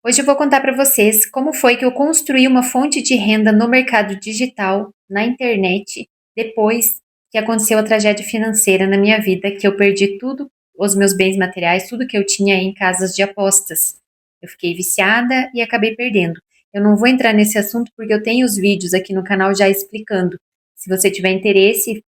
Hoje eu vou contar para vocês como foi que eu construí uma fonte de renda no mercado digital, na internet, depois que aconteceu a tragédia financeira na minha vida, que eu perdi tudo, os meus bens materiais, tudo que eu tinha em casas de apostas. Eu fiquei viciada e acabei perdendo. Eu não vou entrar nesse assunto porque eu tenho os vídeos aqui no canal já explicando. Se você tiver interesse,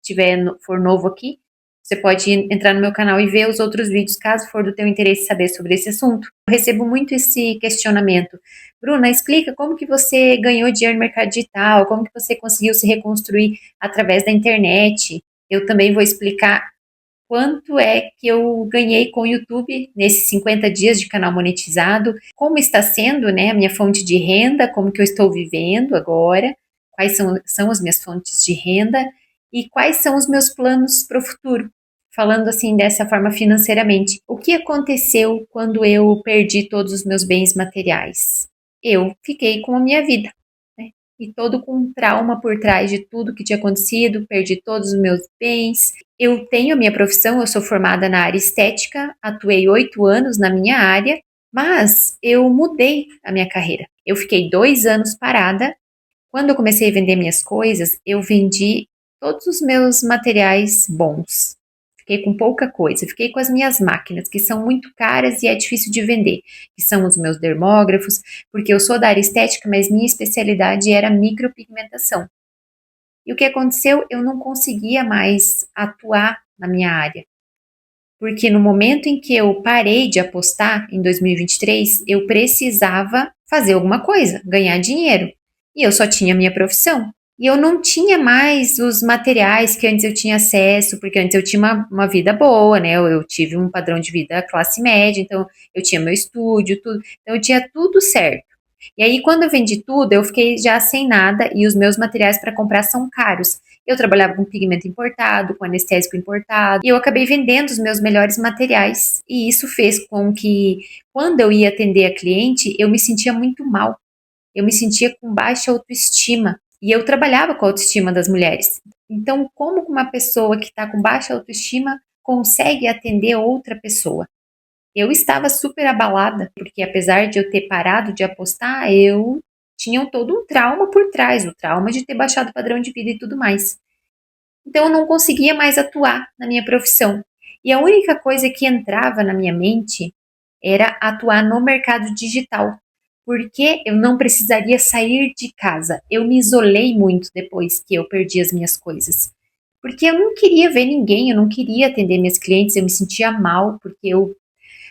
for novo aqui, você pode entrar no meu canal e ver os outros vídeos, caso for do teu interesse saber sobre esse assunto. Eu recebo muito esse questionamento. Bruna, explica como que você ganhou dinheiro no mercado digital, como que você conseguiu se reconstruir através da internet. Eu também vou explicar quanto é que eu ganhei com o YouTube nesses 50 dias de canal monetizado, como está sendo, né, a minha fonte de renda, como que eu estou vivendo agora, quais são as minhas fontes de renda e quais são os meus planos para o futuro. Falando assim dessa forma financeiramente, o que aconteceu quando eu perdi todos os meus bens materiais? Eu fiquei com a minha vida, né? E todo com um trauma por trás de tudo que tinha acontecido, perdi todos os meus bens. Eu tenho a minha profissão, eu sou formada na área estética, atuei 8 anos na minha área, mas eu mudei a minha carreira. Eu fiquei 2 anos parada. Quando eu comecei a vender minhas coisas, eu vendi todos os meus materiais bons. Fiquei com pouca coisa, fiquei com as minhas máquinas, que são muito caras e é difícil de vender, que são os meus dermógrafos, porque eu sou da área estética, mas minha especialidade era micropigmentação. E o que aconteceu? Eu não conseguia mais atuar na minha área. Porque no momento em que eu parei de apostar, em 2023, eu precisava fazer alguma coisa, ganhar dinheiro. E eu só tinha a minha profissão. E eu não tinha mais os materiais que antes eu tinha acesso, porque antes eu tinha uma vida boa, né? Eu tive um padrão de vida classe média, então eu tinha meu estúdio, tudo. Então eu tinha tudo certo. E aí, quando eu vendi tudo, eu fiquei já sem nada e os meus materiais para comprar são caros. Eu trabalhava com pigmento importado, com anestésico importado, e eu acabei vendendo os meus melhores materiais. E isso fez com que, quando eu ia atender a cliente, eu me sentia muito mal. Eu me sentia com baixa autoestima. E eu trabalhava com a autoestima das mulheres. Então, como uma pessoa que está com baixa autoestima consegue atender outra pessoa? Eu estava super abalada, porque apesar de eu ter parado de apostar, eu tinha todo um trauma por trás, o trauma de ter baixado o padrão de vida e tudo mais. Então eu não conseguia mais atuar na minha profissão. E a única coisa que entrava na minha mente era atuar no mercado digital, porque eu não precisaria sair de casa. Eu me isolei muito depois que eu perdi as minhas coisas. Porque eu não queria ver ninguém, eu não queria atender meus clientes, eu me sentia mal, porque eu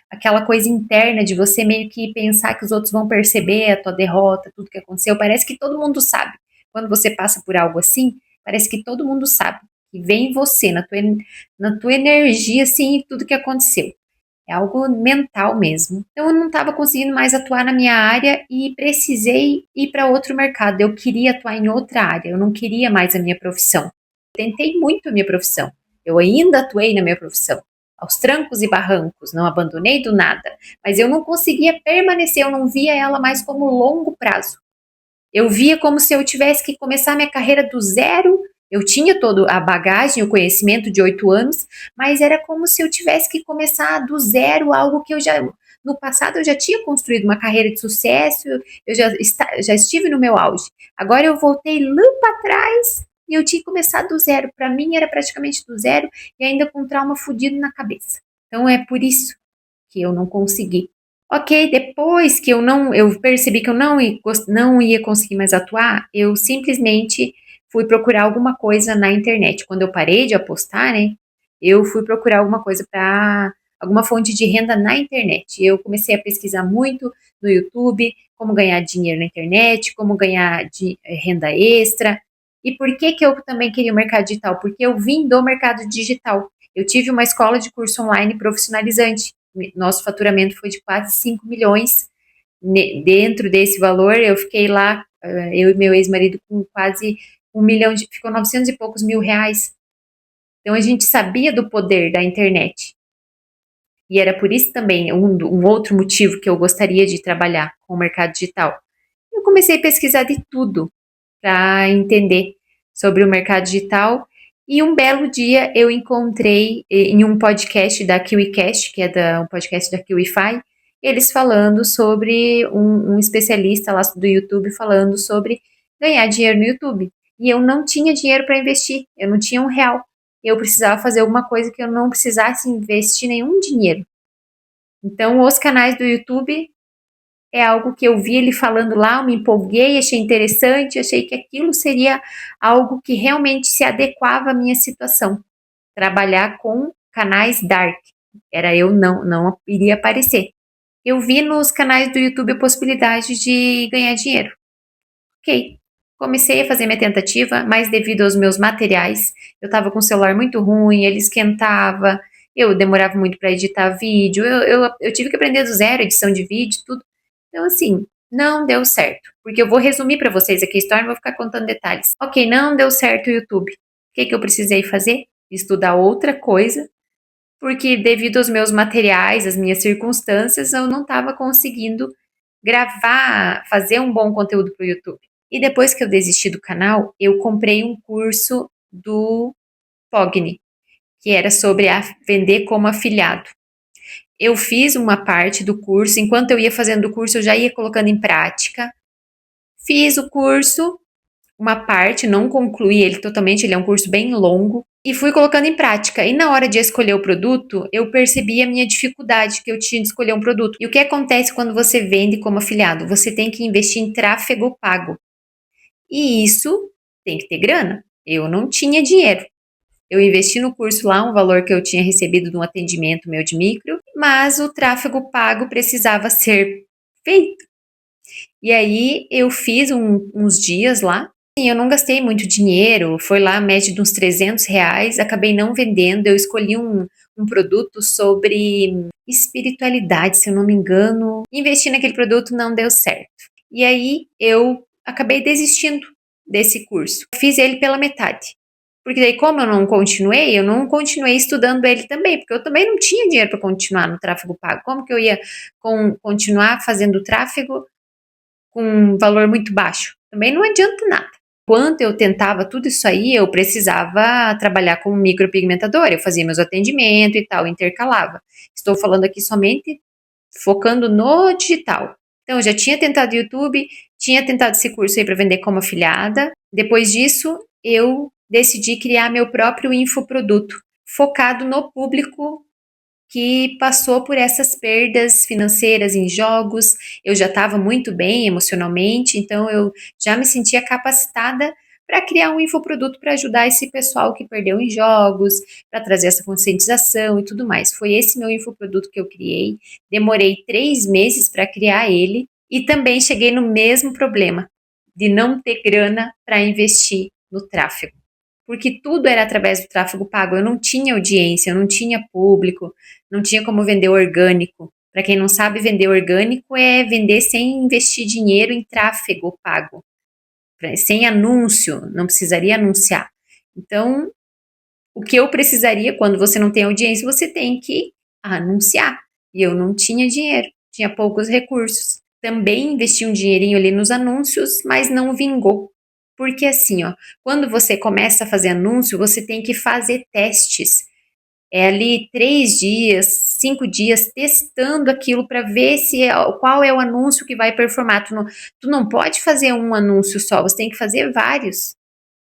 aquela coisa interna de você meio que pensar que os outros vão perceber a tua derrota, tudo que aconteceu. Parece que todo mundo sabe. Quando você passa por algo assim, parece que todo mundo sabe. Que vem em você, na tua energia, assim, tudo que aconteceu. É algo mental mesmo. Então eu não estava conseguindo mais atuar na minha área e precisei ir para outro mercado. Eu queria atuar em outra área, eu não queria mais a minha profissão. Tentei muito a minha profissão. Eu ainda atuei na minha profissão, aos trancos e barrancos, não abandonei do nada, mas eu não conseguia permanecer, eu não via ela mais como longo prazo. Eu via como se eu tivesse que começar minha carreira do zero. Eu tinha toda a bagagem, o conhecimento de 8 anos, mas era como se eu tivesse que começar do zero, algo que eu já, no passado, eu já tinha construído uma carreira de sucesso, eu já estive no meu auge. Agora eu voltei lá para trás e eu tinha que começar do zero. Para mim era praticamente do zero e ainda com um trauma fudido na cabeça. Então é por isso que eu não consegui. Ok, depois que eu percebi que eu não ia conseguir mais atuar, eu simplesmente fui procurar alguma coisa na internet. Quando eu parei de apostar, né, eu fui procurar alguma coisa para alguma fonte de renda na internet. Eu comecei a pesquisar muito no YouTube, como ganhar dinheiro na internet, como ganhar renda extra. E por que que eu também queria o mercado digital? Porque eu vim do mercado digital. Eu tive uma escola de curso online profissionalizante. Nosso faturamento foi de quase 5 milhões. Dentro desse valor, eu fiquei lá, eu e meu ex-marido, com quase 1 milhão, ficou 900 e poucos mil reais. Então a gente sabia do poder da internet. E era por isso também um outro motivo que eu gostaria de trabalhar com o mercado digital. Eu comecei a pesquisar de tudo para entender sobre o mercado digital. E um belo dia eu encontrei em um podcast da KiwiCast, que é um podcast da KiwiFi, eles falando sobre um especialista lá do YouTube falando sobre ganhar dinheiro no YouTube. E eu não tinha dinheiro para investir, eu não tinha R$ 1. Eu precisava fazer alguma coisa que eu não precisasse investir nenhum dinheiro. Então, os canais do YouTube é algo que eu vi ele falando lá, eu me empolguei, achei interessante, achei que aquilo seria algo que realmente se adequava à minha situação. Trabalhar com canais dark. Era eu não iria aparecer. Eu vi nos canais do YouTube a possibilidade de ganhar dinheiro. Ok. Comecei a fazer minha tentativa, mas devido aos meus materiais, eu estava com o celular muito ruim, ele esquentava, eu demorava muito para editar vídeo, eu tive que aprender do zero, edição de vídeo, tudo. Então, assim, não deu certo. Porque eu vou resumir para vocês aqui a história, não vou ficar contando detalhes. Ok, não deu certo o YouTube. O que eu precisei fazer? Estudar outra coisa, porque devido aos meus materiais, às minhas circunstâncias, eu não estava conseguindo gravar, fazer um bom conteúdo para o YouTube. E depois que eu desisti do canal, eu comprei um curso do Pogni, que era sobre vender como afiliado. Eu fiz uma parte do curso, enquanto eu ia fazendo o curso, eu já ia colocando em prática. Fiz o curso, uma parte, não concluí ele totalmente, ele é um curso bem longo, e fui colocando em prática. E na hora de escolher o produto, eu percebi a minha dificuldade que eu tinha de escolher um produto. E o que acontece quando você vende como afiliado? Você tem que investir em tráfego pago. E isso tem que ter grana. Eu não tinha dinheiro. Eu investi no curso lá um valor que eu tinha recebido de um atendimento meu de micro, mas o tráfego pago precisava ser feito. E aí eu fiz uns dias lá. E eu não gastei muito dinheiro, foi lá a média de uns R$ 300, acabei não vendendo. Eu escolhi um produto sobre espiritualidade, se eu não me engano. Investi naquele produto, não deu certo. E aí eu acabei desistindo desse curso. Fiz ele pela metade. Porque daí, como eu não continuei estudando ele também, porque eu também não tinha dinheiro para continuar no tráfego pago. Como que eu ia continuar fazendo tráfego com um valor muito baixo? Também não adianta nada. Enquanto eu tentava tudo isso aí, eu precisava trabalhar como micropigmentadora, eu fazia meus atendimentos e tal, intercalava. Estou falando aqui somente focando no digital. Então, eu já tinha tentado YouTube, tinha tentado esse curso aí para vender como afiliada. Depois disso, eu decidi criar meu próprio infoproduto, focado no público que passou por essas perdas financeiras em jogos. Eu já estava muito bem emocionalmente, então eu já me sentia capacitada para criar um infoproduto para ajudar esse pessoal que perdeu em jogos, para trazer essa conscientização e tudo mais. Foi esse meu infoproduto que eu criei. Demorei 3 meses para criar ele e também cheguei no mesmo problema de não ter grana para investir no tráfego. Porque tudo era através do tráfego pago. Eu não tinha audiência, eu não tinha público, não tinha como vender orgânico. Para quem não sabe, vender orgânico é vender sem investir dinheiro em tráfego pago, sem anúncio, não precisaria anunciar. Então, o que eu precisaria quando você não tem audiência, você tem que anunciar. E eu não tinha dinheiro, tinha poucos recursos. Também investi um dinheirinho ali nos anúncios, mas não vingou. Porque assim, ó, quando você começa a fazer anúncio, você tem que fazer testes. É ali 3 dias, 5 dias testando aquilo para ver qual é o anúncio que vai performar. Tu não pode fazer um anúncio só, você tem que fazer vários.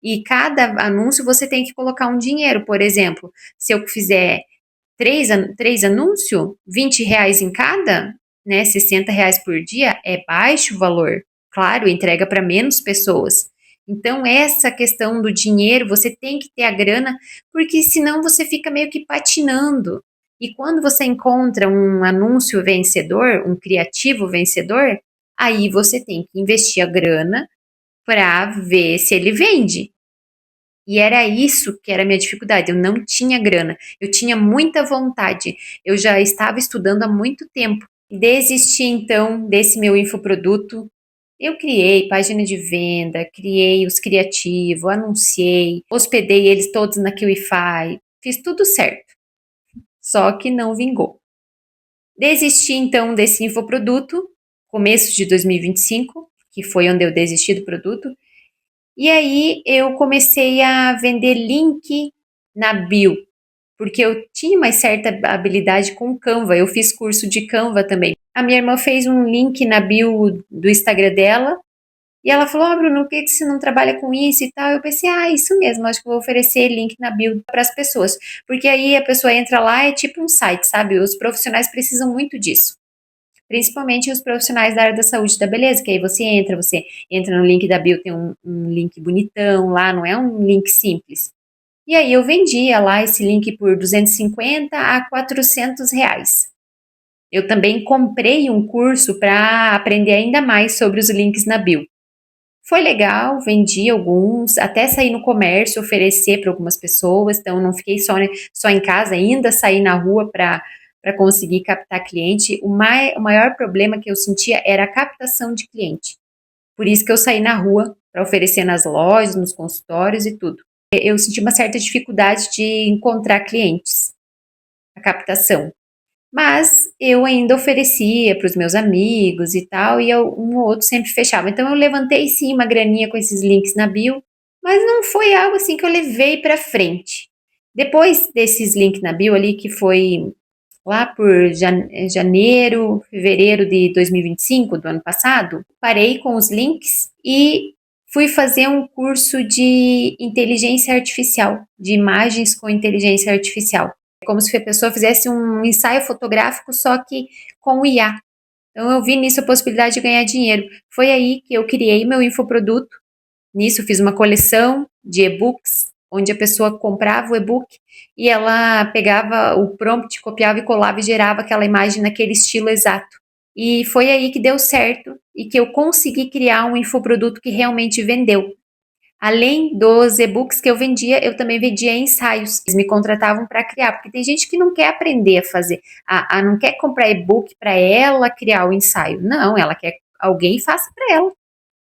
E cada anúncio você tem que colocar um dinheiro. Por exemplo, se eu fizer três anúncios, R$ 20 em cada, né? R$ 60 por dia é baixo o valor. Claro, entrega para menos pessoas. Então, essa questão do dinheiro, você tem que ter a grana, porque senão você fica meio que patinando. E quando você encontra um anúncio vencedor, um criativo vencedor, aí você tem que investir a grana para ver se ele vende. E era isso que era a minha dificuldade. Eu não tinha grana, eu tinha muita vontade, eu já estava estudando há muito tempo. Desisti então desse meu infoproduto. Eu criei página de venda, criei os criativos, anunciei, hospedei eles todos na QIFI, fiz tudo certo, só que não vingou. Desisti então desse infoproduto, começo de 2025, que foi onde eu desisti do produto, e aí eu comecei a vender link na bio, porque eu tinha uma certa habilidade com Canva, eu fiz curso de Canva também. A minha irmã fez um link na bio do Instagram dela, e ela falou, Bruno, por que você não trabalha com isso e tal? Eu pensei, isso mesmo, acho que vou oferecer link na bio para as pessoas. Porque aí a pessoa entra lá, é tipo um site, sabe? Os profissionais precisam muito disso. Principalmente os profissionais da área da saúde e da beleza, que aí você entra no link da bio, tem um link bonitão lá, não é um link simples. E aí eu vendia lá esse link por 250 a 400 reais. Eu também comprei um curso para aprender ainda mais sobre os links na bio. Foi legal, vendi alguns, até saí no comércio oferecer para algumas pessoas, então não fiquei só em casa, ainda saí na rua para conseguir captar cliente. O maior problema que eu sentia era a captação de cliente. Por isso que eu saí na rua para oferecer nas lojas, nos consultórios e tudo. Eu senti uma certa dificuldade de encontrar clientes, a captação. Mas eu ainda oferecia para os meus amigos e tal, e um ou outro sempre fechava. Então eu levantei sim uma graninha com esses links na bio, mas não foi algo assim que eu levei para frente. Depois desses links na bio ali, que foi lá por janeiro, fevereiro de 2025, do ano passado, parei com os links e fui fazer um curso de inteligência artificial, de imagens com inteligência artificial. É como se a pessoa fizesse um ensaio fotográfico, só que com o IA. Então eu vi nisso a possibilidade de ganhar dinheiro. Foi aí que eu criei meu infoproduto. Nisso fiz uma coleção de e-books, onde a pessoa comprava o e-book e ela pegava o prompt, copiava e colava e gerava aquela imagem naquele estilo exato. E foi aí que deu certo e que eu consegui criar um infoproduto que realmente vendeu. Além dos e-books que eu vendia, eu também vendia ensaios. Eles me contratavam para criar, porque tem gente que não quer aprender a fazer, não quer comprar e-book para ela criar o ensaio. Não, ela quer alguém faça para ela.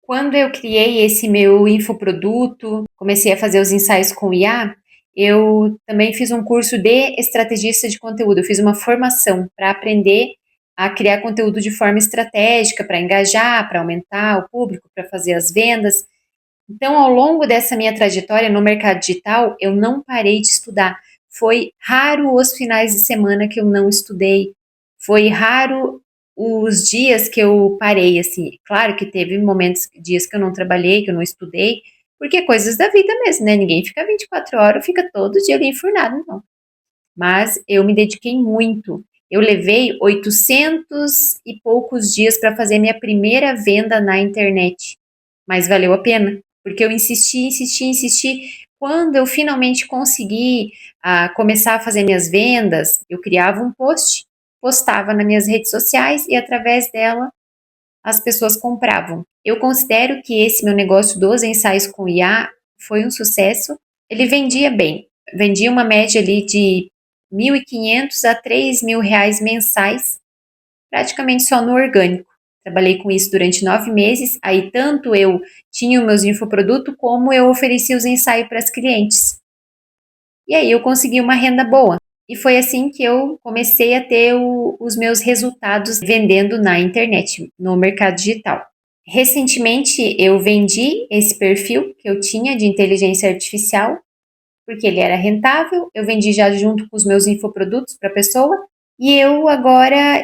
Quando eu criei esse meu infoproduto, comecei a fazer os ensaios com IA, eu também fiz um curso de estrategista de conteúdo. Eu fiz uma formação para aprender a criar conteúdo de forma estratégica, para engajar, para aumentar o público, para fazer as vendas. Então, ao longo dessa minha trajetória no mercado digital, eu não parei de estudar. Foi raro os finais de semana que eu não estudei. Foi raro os dias que eu parei, assim. Claro que teve momentos, dias que eu não trabalhei, que eu não estudei, porque é coisas da vida mesmo, né? Ninguém fica 24 horas, fica todo dia ali enfurnado, não. Mas eu me dediquei muito. Eu levei 800 e poucos dias para fazer minha primeira venda na internet. Mas valeu a pena, porque eu insisti, insisti, insisti. Quando eu finalmente consegui começar a fazer minhas vendas, eu criava um post, postava nas minhas redes sociais e através dela as pessoas compravam. Eu considero que esse meu negócio dos ensaios com IA foi um sucesso. Ele vendia bem, vendia uma média ali de 1.500 a 3.000 reais mensais, praticamente só no orgânico. Trabalhei com isso durante 9 meses, aí tanto eu tinha os meus infoprodutos, como eu oferecia os ensaios para as clientes. E aí eu consegui uma renda boa. E foi assim que eu comecei a ter os meus resultados vendendo na internet, no mercado digital. Recentemente eu vendi esse perfil que eu tinha de inteligência artificial, porque ele era rentável, eu vendi já junto com os meus infoprodutos para a pessoa, e eu agora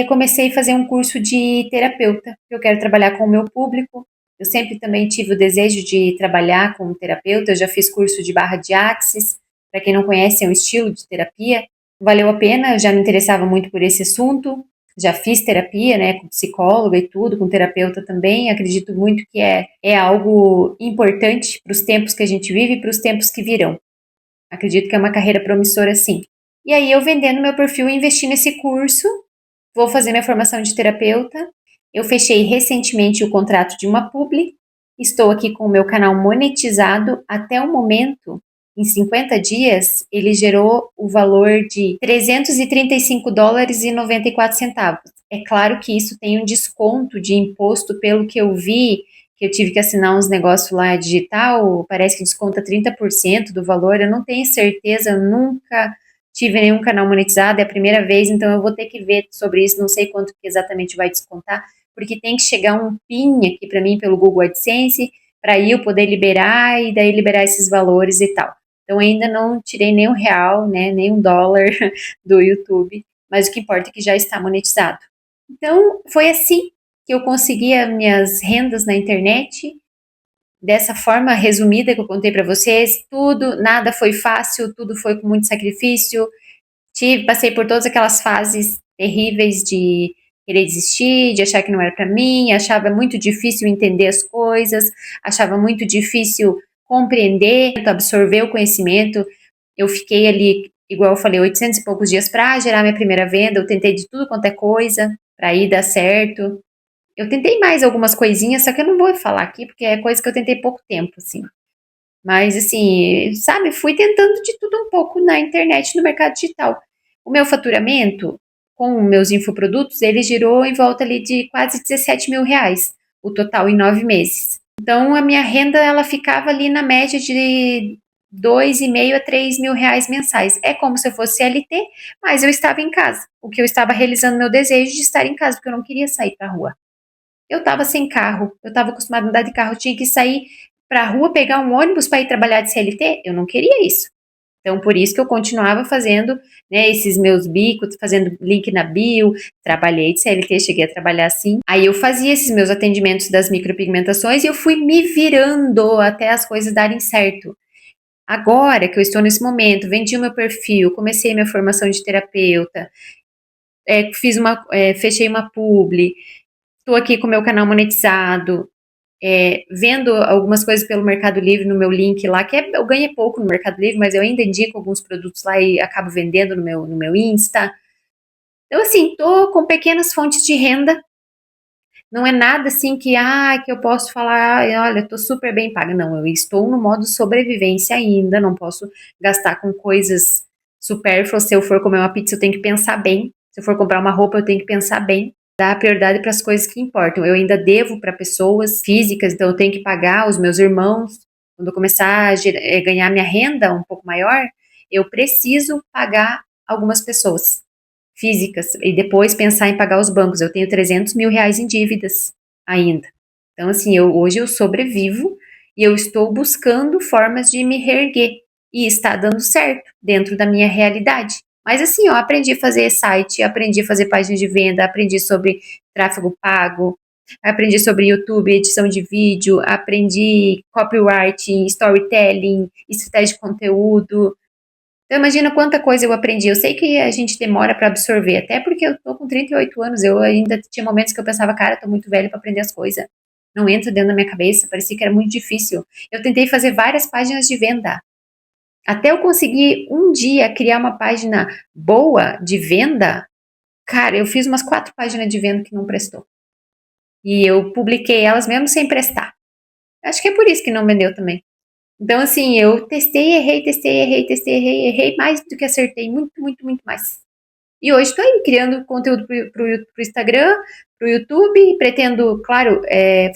comecei a fazer um curso de terapeuta, que eu quero trabalhar com o meu público. Eu sempre também tive o desejo de trabalhar como terapeuta, eu já fiz curso de barra de axis, para quem não conhece, é um estilo de terapia. Valeu a pena, eu já me interessava muito por esse assunto, já fiz terapia, né, com psicóloga e tudo, com terapeuta também. Acredito muito que é algo importante para os tempos que a gente vive e para os tempos que virão. Acredito que é uma carreira promissora, sim. E aí, eu vendendo meu perfil e investi nesse curso, vou fazer minha formação de terapeuta. Eu fechei recentemente o contrato de uma publi. Estou aqui com o meu canal monetizado. Até o momento, em 50 dias, ele gerou o valor de $335 e 94 centavos. É claro que isso tem um desconto de imposto, pelo que eu vi, que eu tive que assinar uns negócios lá digital, parece que desconta 30% do valor. Eu não tenho certeza, eu nunca tive nenhum canal monetizado, é a primeira vez, então eu vou ter que ver sobre isso, não sei quanto que exatamente vai descontar, porque tem que chegar um PIN aqui para mim pelo Google AdSense, para eu poder liberar e daí liberar esses valores e tal. Então ainda não tirei nem um real, né, nem um dólar do YouTube, mas o que importa é que já está monetizado. Então, foi assim que eu conseguia minhas rendas na internet, dessa forma resumida que eu contei para vocês. Tudo, nada foi fácil, tudo foi com muito sacrifício. Passei por todas aquelas fases terríveis de querer desistir, de achar que não era para mim, achava muito difícil entender as coisas, achava muito difícil compreender, absorver o conhecimento. Eu fiquei ali, igual eu falei, 800 e poucos dias para gerar minha primeira venda. Eu tentei de tudo quanto é coisa para ir dar certo. Eu tentei mais algumas coisinhas, só que eu não vou falar aqui porque é coisa que eu tentei pouco tempo, assim. Mas, assim, sabe, fui tentando de tudo um pouco na internet, no mercado digital. O meu faturamento com meus infoprodutos, ele girou em volta ali de quase 17 mil reais, o total em 9 meses. Então, a minha renda, ela ficava ali na média de 2,5 a 3 mil reais mensais. É como se eu fosse CLT, mas eu estava em casa. O que eu estava realizando meu desejo de estar em casa, porque eu não queria sair para a rua. Eu estava sem carro, eu estava acostumada a andar de carro, eu tinha que sair para a rua, pegar um ônibus para ir trabalhar de CLT, eu não queria isso. Então, por isso que eu continuava fazendo, né, esses meus bicos, fazendo link na bio, trabalhei de CLT, cheguei a trabalhar assim. Aí eu fazia esses meus atendimentos das micropigmentações e eu fui me virando até as coisas darem certo. Agora que eu estou nesse momento, vendi o meu perfil, comecei minha formação de terapeuta, fechei uma publi, estou aqui com o meu canal monetizado, vendo algumas coisas pelo Mercado Livre no meu link lá, eu ganhei pouco no Mercado Livre, mas eu ainda indico alguns produtos lá e acabo vendendo no meu Insta. Então, assim, tô com pequenas fontes de renda, não é nada assim que eu posso falar, olha, tô super bem paga. Não, eu estou no modo sobrevivência ainda, não posso gastar com coisas supérfluas. Se eu for comer uma pizza, eu tenho que pensar bem. Se eu for comprar uma roupa, eu tenho que pensar bem, dar prioridade para as coisas que importam. Eu ainda devo para pessoas físicas, então eu tenho que pagar os meus irmãos. Quando eu começar a ganhar minha renda um pouco maior, eu preciso pagar algumas pessoas físicas e depois pensar em pagar os bancos. Eu tenho 300 mil reais em dívidas ainda. Então, assim, hoje eu sobrevivo e eu estou buscando formas de me reerguer. E está dando certo dentro da minha realidade. Mas assim, eu aprendi a fazer site, aprendi a fazer páginas de venda, aprendi sobre tráfego pago, aprendi sobre YouTube, edição de vídeo, aprendi copywriting, storytelling, estratégia de conteúdo. Então, imagina quanta coisa eu aprendi. Eu sei que a gente demora para absorver, até porque eu tô com 38 anos, eu ainda tinha momentos que eu pensava, cara, tô muito velho para aprender as coisas. Não entra dentro da minha cabeça, parecia que era muito difícil. Eu tentei fazer várias páginas de venda. Até eu conseguir um dia criar uma página boa de venda, cara, eu fiz umas 4 páginas de venda que não prestou. E eu publiquei elas mesmo sem prestar. Acho que é por isso que não vendeu também. Então, assim, eu testei, errei, testei, errei, testei, errei, errei mais do que acertei, muito, muito, muito mais. E hoje estou aí criando conteúdo para o Instagram, para o YouTube, e pretendo, claro,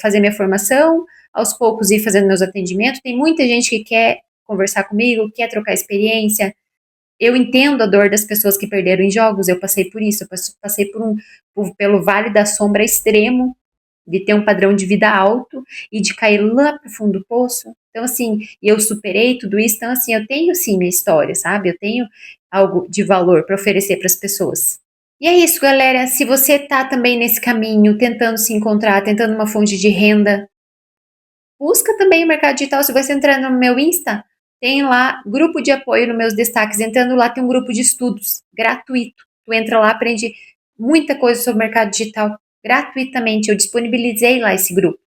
fazer minha formação, aos poucos ir fazendo meus atendimentos. Tem muita gente que quer conversar comigo, quer trocar experiência. Eu entendo a dor das pessoas que perderam em jogos, eu passei por isso, eu passei pelo vale da sombra extremo, de ter um padrão de vida alto e de cair lá pro fundo do poço. Então, assim, eu superei tudo isso. Então, assim, eu tenho sim minha história, sabe? Eu tenho algo de valor para oferecer para as pessoas. E é isso, galera. Se você tá também nesse caminho, tentando se encontrar, tentando uma fonte de renda, busca também o mercado digital. Se você entrar no meu Insta, tem lá grupo de apoio nos meus destaques. Entrando lá, tem um grupo de estudos gratuito. Tu entra lá, aprende muita coisa sobre o mercado digital gratuitamente. Eu disponibilizei lá esse grupo.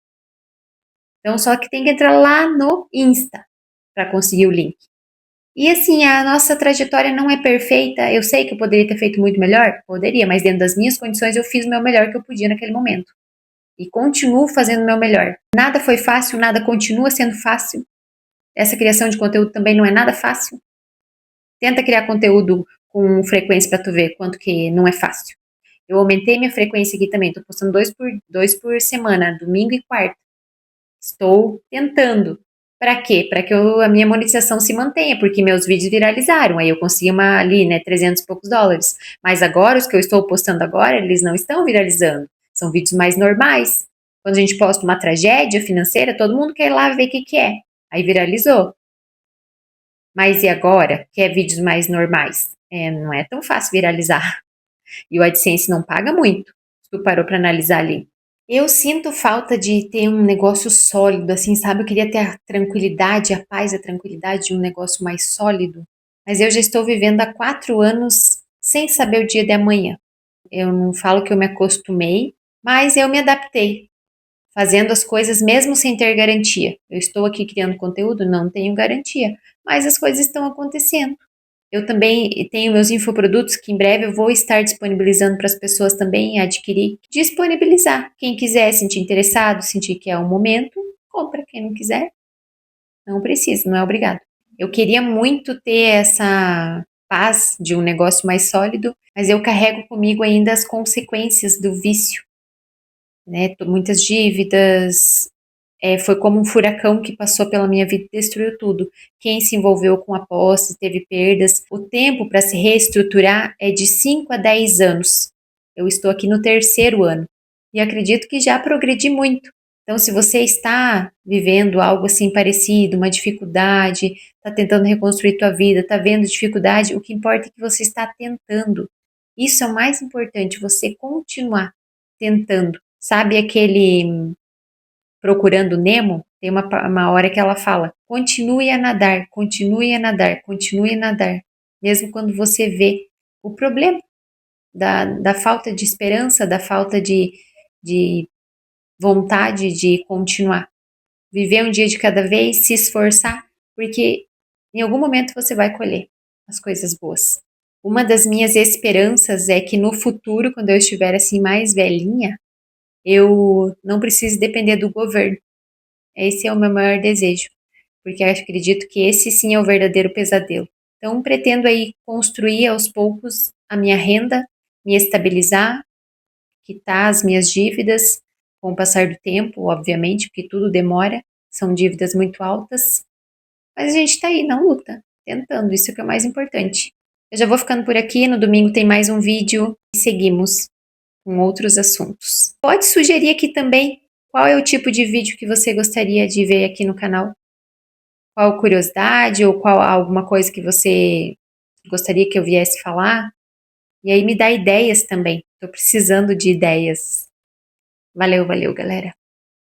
Então, só que tem que entrar lá no Insta para conseguir o link. E assim, a nossa trajetória não é perfeita. Eu sei que eu poderia ter feito muito melhor, poderia, mas dentro das minhas condições eu fiz o meu melhor que eu podia naquele momento. E continuo fazendo o meu melhor. Nada foi fácil, nada continua sendo fácil. Essa criação de conteúdo também não é nada fácil. Tenta criar conteúdo com frequência para tu ver quanto que não é fácil. Eu aumentei minha frequência aqui também, estou postando dois por semana, domingo e quarta. Estou tentando. Para quê? Para que a minha monetização se mantenha, porque meus vídeos viralizaram, aí eu consegui ali, né, 300 e poucos dólares. Mas agora, os que eu estou postando agora, eles não estão viralizando. São vídeos mais normais. Quando a gente posta uma tragédia financeira, todo mundo quer ir lá ver o que é. Aí viralizou. Mas e agora, que é vídeos mais normais? Não é tão fácil viralizar. E o AdSense não paga muito. Tu parou para analisar ali. Eu sinto falta de ter um negócio sólido, assim, sabe? Eu queria ter a tranquilidade, a paz, a tranquilidade de um negócio mais sólido. Mas eu já estou vivendo há 4 anos sem saber o dia de amanhã. Eu não falo que eu me acostumei, mas eu me adaptei, fazendo as coisas mesmo sem ter garantia. Eu estou aqui criando conteúdo, não tenho garantia, mas as coisas estão acontecendo. Eu também tenho meus infoprodutos que em breve eu vou estar disponibilizando para as pessoas também adquirir. Disponibilizar. Quem quiser, sentir interessado, sentir que é o momento, compra. Quem não quiser, não precisa, não é obrigado. Eu queria muito ter essa paz de um negócio mais sólido, mas eu carrego comigo ainda as consequências do vício, né? Muitas dívidas, foi como um furacão que passou pela minha vida e destruiu tudo. Quem se envolveu com apostas, teve perdas. O tempo para se reestruturar é de 5 a 10 anos. Eu estou aqui no terceiro ano e acredito que já progredi muito. Então, se você está vivendo algo assim parecido, uma dificuldade, está tentando reconstruir tua vida, está vendo dificuldade, o que importa é que você está tentando. Isso é o mais importante, você continuar tentando. Sabe aquele Procurando Nemo, tem uma hora que ela fala: continue a nadar, continue a nadar, continue a nadar. Mesmo quando você vê o problema da falta de esperança, da falta de vontade de continuar. Viver um dia de cada vez, se esforçar, porque em algum momento você vai colher as coisas boas. Uma das minhas esperanças é que no futuro, quando eu estiver assim mais velhinha, eu não precise depender do governo. Esse é o meu maior desejo, porque eu acredito que esse sim é o verdadeiro pesadelo. Então, pretendo aí construir aos poucos a minha renda, me estabilizar, quitar as minhas dívidas com o passar do tempo, obviamente, porque tudo demora, são dívidas muito altas, mas a gente está aí na luta, tentando, isso que é o mais importante. Eu já vou ficando por aqui, no domingo tem mais um vídeo e seguimos com outros assuntos. Pode sugerir aqui também qual é o tipo de vídeo que você gostaria de ver aqui no canal. Qual curiosidade ou qual alguma coisa que você gostaria que eu viesse falar? E aí me dá ideias também. Estou precisando de ideias. Valeu, valeu, galera.